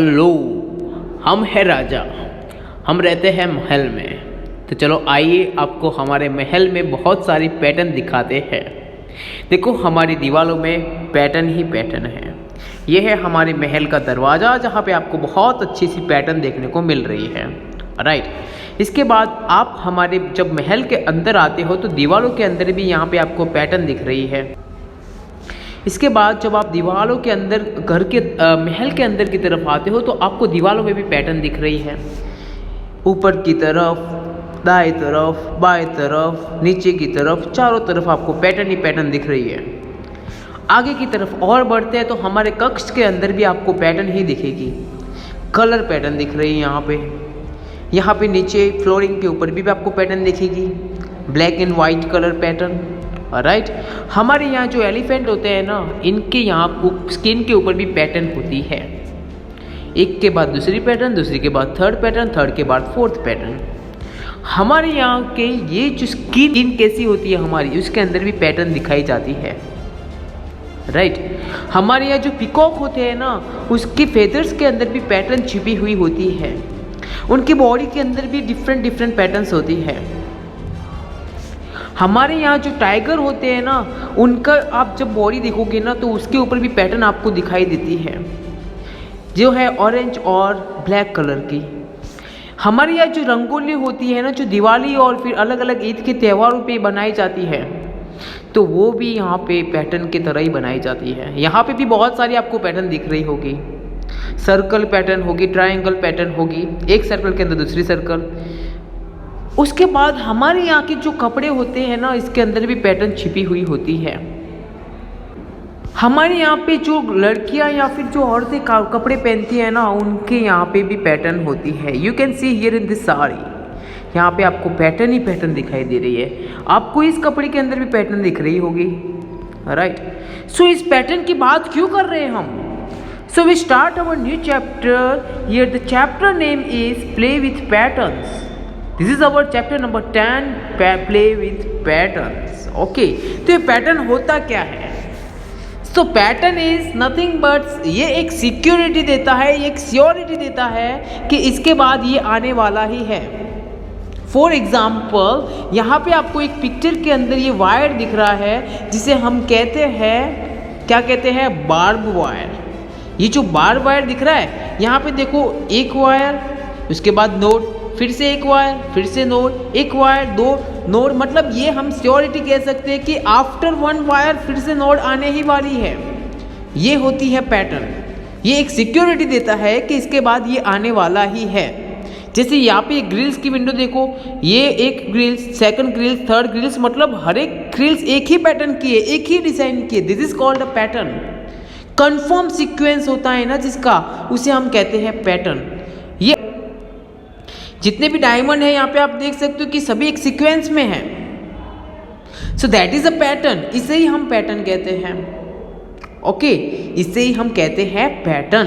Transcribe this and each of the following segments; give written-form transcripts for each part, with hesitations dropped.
Hello, हम हैं राजा। हम रहते हैं महल में। तो चलो आइए आपको हमारे महल में बहुत सारी पैटर्न दिखाते हैं। देखो, हमारी दीवारों में पैटर्न ही पैटर्न है। ये है हमारे महल का दरवाज़ा, जहाँ पे आपको बहुत अच्छी सी पैटर्न देखने को मिल रही है। राइट। इसके बाद आप हमारे जब महल के अंदर आते हो तो दीवारों के अंदर भी यहाँ पे आपको पैटर्न दिख रही है। इसके बाद जब आप दीवारों के अंदर घर के महल के अंदर की तरफ आते हो तो आपको दीवारों में भी पैटर्न दिख रही है। ऊपर की तरफ, दाएं तरफ, बाएं तरफ, नीचे की तरफ, चारों तरफ आपको पैटर्न ही पैटर्न दिख रही है। आगे की तरफ और बढ़ते हैं तो हमारे कक्ष के अंदर भी आपको पैटर्न ही दिखेगी। कलर पैटर्न दिख रही है यहाँ पे नीचे फ्लोरिंग के ऊपर भी आपको पैटर्न दिखेगी, black and white colour pattern. Right. हमारे यहाँ जो एलिफेंट होते हैं ना, इनके यहाँ स्किन के ऊपर भी पैटर्न होती है। एक के बाद दूसरी पैटर्न, दूसरी के बाद थर्ड पैटर्न, थर्ड के बाद फोर्थ पैटर्न। हमारे यहाँ के ये जो स्किन कैसी होती है हमारी, उसके अंदर भी पैटर्न दिखाई जाती है। राइट। हमारे यहाँ जो पिकॉक होते हैं ना, उसके फेदर्स के अंदर भी पैटर्न छिपी हुई होती है। उनकी बॉडी के अंदर भी डिफरेंट पैटर्न्स होती है। हमारे यहाँ जो टाइगर होते हैं ना, उनका आप जब बॉडी देखोगे ना तो उसके ऊपर भी पैटर्न आपको दिखाई देती है, जो है ऑरेंज और ब्लैक कलर की। हमारे यहाँ जो रंगोली होती है ना, जो दिवाली और फिर अलग अलग ईद के त्योहारों पे बनाई जाती है, तो वो भी यहाँ पे पैटर्न की तरह ही बनाई जाती है। यहाँ पे भी बहुत सारी आपको पैटर्न दिख रही होगी। सर्कल पैटर्न होगी, ट्रायंगल पैटर्न होगी, एक सर्कल के अंदर दूसरी सर्कल। उसके बाद हमारे यहाँ के जो कपड़े होते हैं ना, इसके अंदर भी पैटर्न छिपी हुई होती है। हमारे यहाँ पे जो लड़कियाँ या फिर जो औरतें कपड़े पहनती हैं ना, उनके यहाँ पे भी पैटर्न होती है। You can see here in this sari, यहाँ पे आपको पैटर्न ही पैटर्न दिखाई दे रही है। आपको इस कपड़े के अंदर भी पैटर्न दिख रही होगी। राइट। सो इस पैटर्न की बात क्यों कर रहे हैं हम? So we start our new chapter. Here the chapter name is play with patterns. This is our chapter number 10, play with patterns. Okay, तो ये पैटर्न होता क्या है? So pattern is nothing but, ये एक सिक्योरिटी देता है, एक श्योरिटी देता है कि इसके बाद ये आने वाला ही है। फॉर एग्जाम्पल, यहाँ पे आपको एक पिक्चर के अंदर ये वायर दिख रहा है, जिसे हम कहते हैं, क्या कहते हैं, बार्ब वायर। ये जो बार्ब वायर दिख रहा है, यहाँ पे देखो, एक वायर, उसके बाद नोड, फिर से एक वायर, फिर से नोड, एक वायर, दो नोड। मतलब ये हम श्योरिटी कह सकते हैं कि आफ्टर वन वायर फिर से नोड आने ही वाली है। ये होती है पैटर्न। ये एक सिक्योरिटी देता है कि इसके बाद ये आने वाला ही है। जैसे यहाँ पे ग्रिल्स की विंडो देखो, ये एक grills, second grills, third grills, मतलब हर एक ग्रिल्स एक ही पैटर्न की है, एक ही डिजाइन की है। This is called a pattern. Confirm sequence होता है ना जिसका, उसे हम कहते हैं पैटर्न। ये जितने भी डायमंड है यहाँ पे आप देख सकते हो कि सभी एक सीक्वेंस में है। So that is a pattern. इसे ही हम पैटर्न कहते हैं। ओके, इसे ही हम कहते हैं पैटर्न।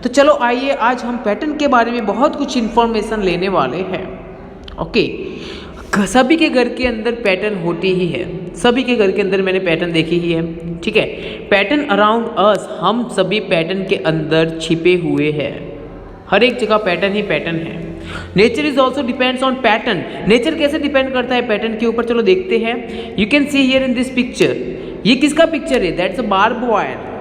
तो चलो आइए, आज हम पैटर्न के बारे में बहुत कुछ इंफॉर्मेशन लेने वाले हैं। ओके, सभी के घर के अंदर पैटर्न होती ही है। सभी के घर के अंदर मैंने पैटर्न देखी ही है। ठीक है, पैटर्न अराउंड अस, हम सभी पैटर्न के अंदर छिपे हुए हैं। हर एक जगह पैटर्न ही पैटर्न है। Nature is also depends on pattern. Nature कैसे डिपेंड करता है पैटर्न के ऊपर, चलो देखते हैं। You can see here in this picture, ये किसका पिक्चर है? That's a barb wire.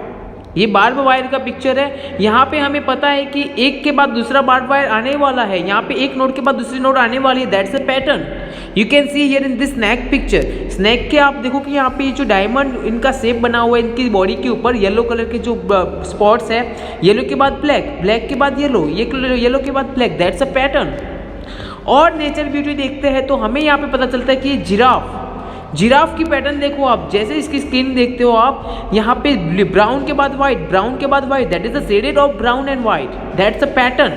ये बार्ब वायर का पिक्चर है। यहाँ पे हमें पता है कि एक के बाद दूसरा बार्ब वायर आने वाला है। यहाँ पे एक नोड के बाद दूसरी नोड आने वाली है। That's a pattern. You can see here in this snake picture. Snake के आप देखो कि यहाँ पे ये जो डायमंड इनका शेप बना हुआ है, इनकी बॉडी के ऊपर येलो कलर के जो स्पॉट्स है, येलो के बाद ब्लैक, ब्लैक के बाद येलो, ये येलो के बाद ब्लैक, दैट्स अ पैटर्न। और नेचर ब्यूटी देखते हैं तो हमें यहाँ पे पता चलता है कि जिराफ की पैटर्न देखो आप, जैसे इसकी स्किन देखते हो आप, यहाँ पे ब्राउन के बाद व्हाइट, ब्राउन के बाद white, that is the shaded of brown and white, that's a pattern.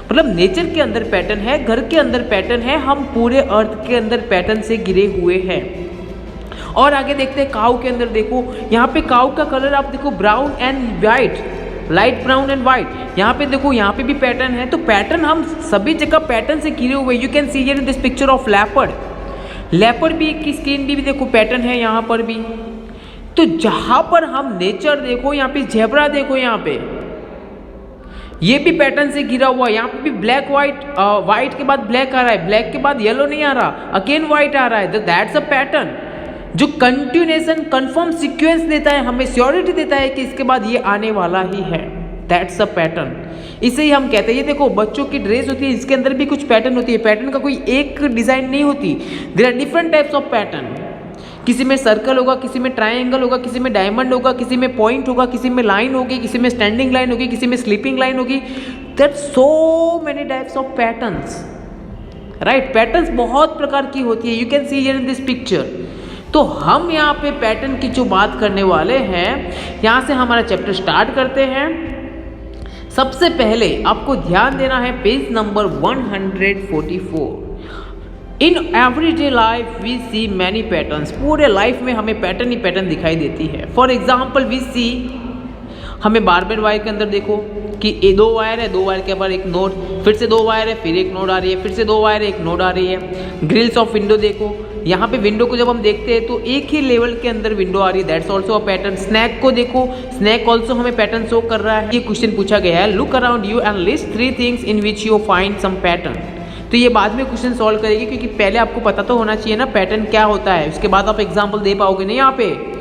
मतलब नेचर के अंदर पैटर्न है, घर के अंदर पैटर्न है, हम पूरे अर्थ के अंदर पैटर्न से घिरे हुए हैं। और आगे देखते हैं काऊ के अंदर। देखो यहाँ पे काऊ का कलर आप देखो, brown and white, light brown and white. यहाँ पे देखो, यहाँ पे भी पैटर्न है। तो पैटर्न हम सभी जगह पैटर्न से घिरे हुए। You can see here in this picture of leopard. Leopard भी की स्किन भी देखो पैटर्न है यहाँ पर भी। तो जहाँ पर हम नेचर देखो, यहाँ पे जेब्रा देखो, यहाँ पे ये भी पैटर्न से घिरा हुआ है, यहाँ पे भी ब्लैक व्हाइट, व्हाइट के बाद ब्लैक आ रहा है, ब्लैक के बाद येलो नहीं आ रहा, अगेन व्हाइट आ रहा है, तो दैट्स अ पैटर्न जो कंटिन्यूएशन कंफर्म सीक्वेंस देता है, हमें श्योरिटी देता है कि इसके बाद ये आने वाला ही है, दैट्स अ पैटर्न। इसे ही हम कहते हैं। ये देखो बच्चों की ड्रेस होती है, इसके अंदर भी कुछ पैटर्न होती है, पैटर्न का कोई एक डिजाइन नहीं होती, there are different types of pattern. किसी में सर्कल होगा, किसी में ट्रायंगल होगा, किसी में डायमंड होगा, किसी में पॉइंट होगा, किसी में लाइन होगी, किसी में स्टैंडिंग लाइन होगी, किसी में स्लीपिंग लाइन होगी, that so many types of patterns, right. Patterns बहुत प्रकार की होती है, you can see here in this picture. तो हम यहाँ पे पैटर्न की जो बात करने वाले हैं, यहाँ से हमारा चैप्टर स्टार्ट करते हैं। सबसे पहले आपको ध्यान देना है page number 144। In everyday life we see many patterns, पूरे लाइफ में हमें पैटर्न ही पैटर्न दिखाई देती है। फॉर एग्जाम्पल वी सी, हमें बारबेल वायर के अंदर देखो कि ये 2 वायर है, 2 वायर के बाद एक नोड, फिर से 2 वायर है, फिर एक नोड आ रही है, फिर से 2 वायर है, एक नोड आ रही है। ग्रिल्स ऑफ विंडो देखो, यहाँ पे विंडो को जब हम देखते हैं तो एक ही लेवल के अंदर विंडो आ रही है, that's also a pattern. Snake को देखो, स्नैक ऑल्सो हमें पैटर्न शो कर रहा है। ये क्वेश्चन पूछा गया है, look around you and list 3 things in which you find some pattern. तो ये बाद में क्वेश्चन सॉल्व करेगी, क्योंकि पहले आपको पता तो होना चाहिए ना पैटर्न क्या होता है, उसके बाद आप एग्जाम्पल दे पाओगे नहीं यहाँ पे।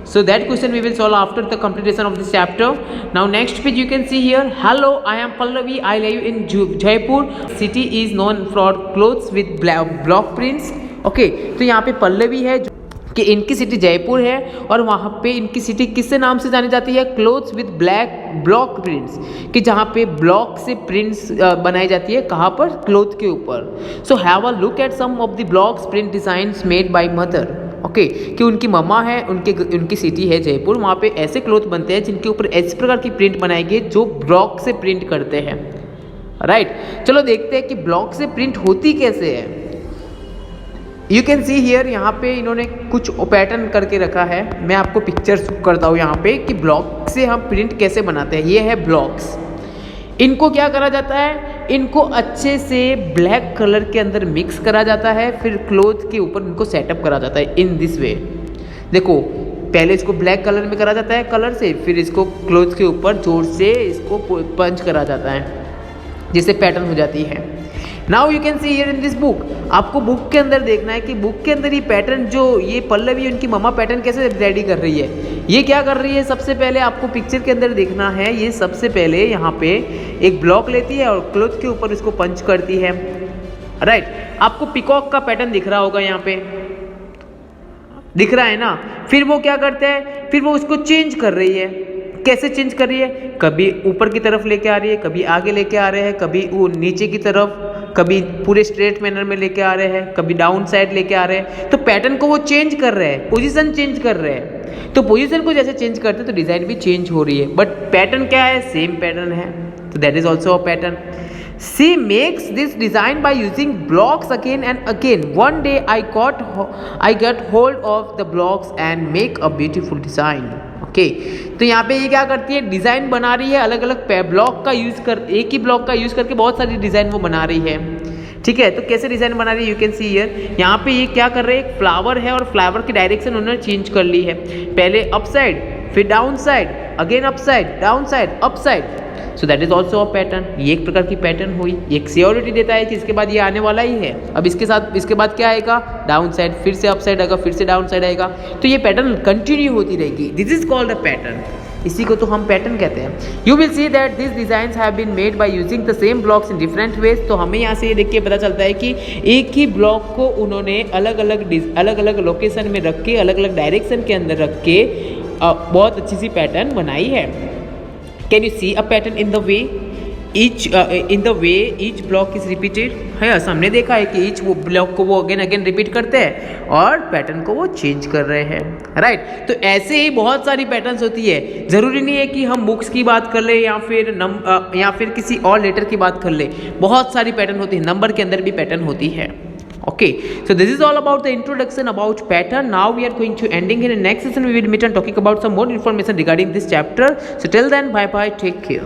So that question we will solve after the completion of this chapter. Now next page you can see here. Hello, I am Pallavi. I live in Jaipur. City is known for clothes with block prints. Okay, तो यहाँ पे पल्लवी है कि इनकी city Jaipur है और वहाँ पे इनकी सिटी किससे नाम से जानी जाती है, क्लोथ्स विद ब्लॉक प्रिंट्स, कि जहाँ पे ब्लॉक से प्रिंट्स बनाई जाती है, कहाँ पर, क्लोथ के ऊपर। So have a look at some of the blocks print designs made by mother. Okay, कि उनकी मम्मा है, उनकी सिटी है जयपुर, वहाँ पे ऐसे क्लोथ बनते हैं जिनके ऊपर इस प्रकार की प्रिंट बनाई गई जो ब्लॉक से प्रिंट करते हैं, राइट। चलो देखते हैं कि ब्लॉक से प्रिंट होती कैसे है। यू कैन सी हियर, यहाँ पे इन्होंने कुछ पैटर्न करके रखा है, मैं आपको पिक्चर करता हूँ यहाँ पे कि ब्लॉक से हम प्रिंट कैसे बनाते हैं। ये है ब्लॉक्स, इनको क्या करा जाता है, इनको अच्छे से ब्लैक कलर के अंदर मिक्स करा जाता है, फिर क्लोथ के ऊपर इनको सेटअप करा जाता है इन दिस वे। देखो पहले इसको ब्लैक कलर में करा जाता है कलर से, फिर इसको क्लोथ के ऊपर जोर से इसको पंच करा जाता है, जिससे पैटर्न हो जाती है। Now you can see here in this book, आपको बुक के अंदर देखना है कि बुक के अंदर ये पैटर्न जो ये पल्लवी उनकी मम्मा पैटर्न कैसे रेडी कर रही है। ये क्या कर रही है, सबसे पहले आपको पिक्चर के अंदर देखना है, ये सबसे पहले यहाँ पे एक ब्लॉक लेती है और क्लोथ के ऊपर इसको पंच करती है, राइट। आपको पिकॉक का पैटर्न दिख रहा होगा, यहाँ पे दिख रहा है ना। फिर वो क्या करते हैं, फिर वो उसको चेंज कर रही है। कैसे चेंज कर रही है, कभी ऊपर की तरफ लेके आ रही है, कभी आगे लेके आ रहे हैं, कभी वो नीचे की तरफ, कभी पूरे स्ट्रेट मैनर में लेके आ रहे हैं, कभी डाउन साइड लेके आ रहे हैं। तो पैटर्न को वो चेंज कर रहे हैं, पोजीशन चेंज कर रहे हैं। तो पोजीशन को जैसे चेंज करते हैं तो डिजाइन भी चेंज हो रही है, बट पैटर्न क्या है, सेम पैटर्न है, तो that is also a pattern. She makes this design by using blocks again and again. One day I got hold of the blocks and make a beautiful design. Okay, तो यहाँ पे ये क्या करती है, design बना रही है, अलग अलग ब्लॉक का यूज़ कर, एक ही ब्लॉक का यूज़ करके बहुत सारी डिज़ाइन वो बना रही है, ठीक है। तो कैसे डिज़ाइन बना रही है, यू कैन सी हियर, यहाँ पे ये क्या कर रहे हैं, एक फ्लावर है और फ्लावर की डायरेक्शन उन्होंने चेंज कर ली है, पहले अप साइड, फिर down side, again up side, down side, up side. So that is also a pattern. ये एक प्रकार की पैटर्न हुई, एक सियोरिटी देता है कि इसके बाद ये आने वाला ही है। अब इसके बाद क्या आएगा, डाउन साइड, फिर से अप साइड आएगा, फिर से डाउन साइड आएगा, तो ये पैटर्न कंटिन्यू होती रहेगी। This is called a pattern, इसी को तो हम पैटर्न कहते हैं। You will see that this designs have been made by using the same blocks in different ways. तो हमें यहाँ से ये देख के पता चलता है कि एक ही ब्लॉक को उन्होंने अलग अलग लोकेशन में रख के, अलग अलग डायरेक्शन के अंदर रख के बहुत अच्छी सी पैटर्न बनाई है। Can you see a pattern in the way each block is repeated है, हमने देखा है कि ईच वो ब्लॉक को वो अगेन रिपीट करते हैं और पैटर्न को वो चेंज कर रहे हैं, राइट। तो ऐसे ही बहुत सारी पैटर्न्स होती है, जरूरी नहीं है कि हम बुक्स की बात कर ले या फिर किसी और लेटर की बात कर ले, बहुत सारी पैटर्न होती है, नंबर के अंदर भी पैटर्न होती है। Okay, so this is all about the introduction about pattern. Now we are going to ending here. In next session we will meet and talking about some more information regarding this chapter. So till then, bye bye, take care.